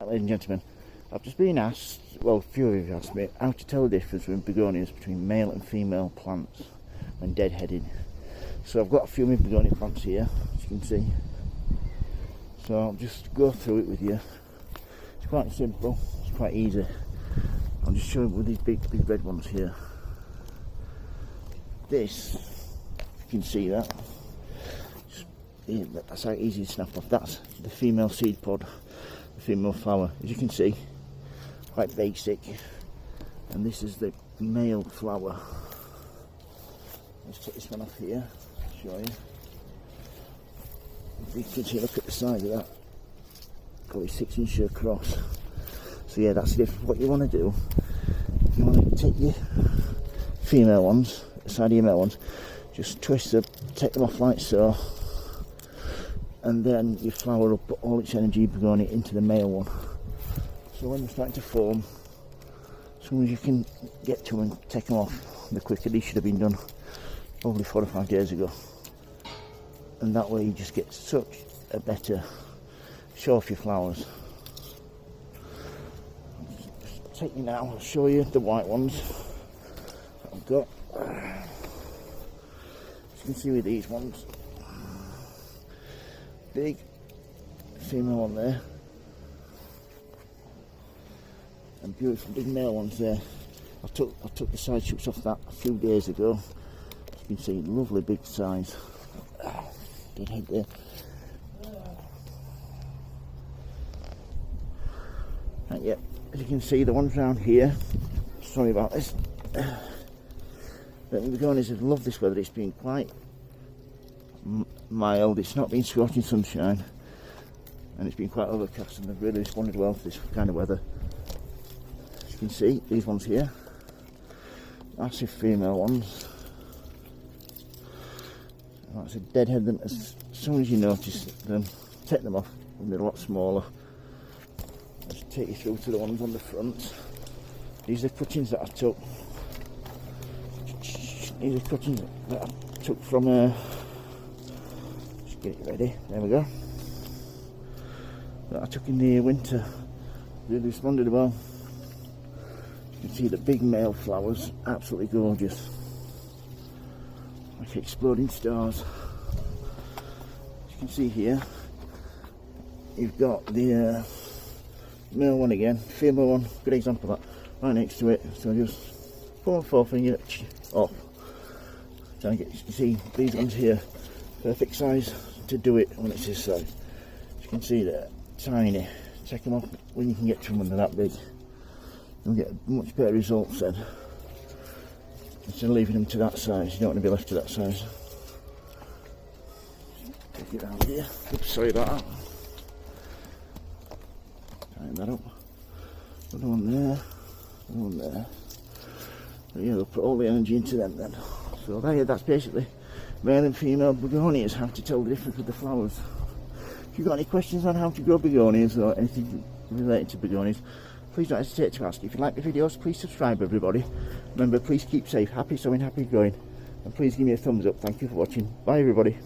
Ladies and gentlemen, I've just been asked, well, a few of you have asked me, how to tell the difference between begonias between male and female plants when deadheaded. So I've got a few of my begonia plants here, as you can see. So I'll just go through it with you. It's quite simple, it's quite easy. I'll just show you with these big red ones here. This, you can see that. That's how easy to snap off. That's the female seed pod. Female flower, as you can see, quite basic, and this is the male flower. Let's take this one off here, show you. You can see, look at the size of that, probably 6 inches across. So yeah, that's the difference. What you want to do, if you want to take your female ones, the side of your male ones, just twist them, take them off like so, and then you flower up all its energy begonia into the male one. So when they're starting to form, as soon as you can get to them and take them off, the quicker. These should have been done probably 4 or 5 days ago, and that way you just get such a better show off your flowers. Just take you now, I'll show you the white ones that I've got. As you can see with these ones, big female one there, and beautiful big male ones there. I took the side shoots off that a few days ago. As you can see, lovely big size. Good head there. And yeah, as you can see, the ones around here, sorry about this, the begonias have loved this weather. It's been quite mild, it's not been scorching sunshine, and it's been quite overcast, and they've really responded well to this kind of weather. As you can see, these ones here, massive female ones. Like I said, deadhead them as soon as you notice them, take them off when they're a lot smaller. I'll just take you through to the ones on the front. These are cuttings that I took. These are cuttings that I took from get it ready, there we go, that I took in the winter. Really responded well. You can see the big male flowers, absolutely gorgeous, like exploding stars. As you can see here, you've got the male one again, female one, good example of that, right next to it. So just pull my forefinger off, trying to get, you can see these ones here, perfect size to do it when it's this size. As you can see they're tiny. Take them off when you can get to them when they're that big. You'll get much better results then, instead of leaving them to that size. You don't want to be left to that size. Take it down here. Oops, sorry about that. Tighten that up. Another one there. Another one there. But yeah, we'll put all the energy into them then. So there, that's basically male and female begonias, how to tell the difference with the flowers. If you've got any questions on how to grow begonias or anything related to begonias, please don't hesitate to ask. If you like the videos, please subscribe everybody. Remember, please keep safe, happy sowing, happy growing, and please give me a thumbs up. Thank you for watching. Bye everybody.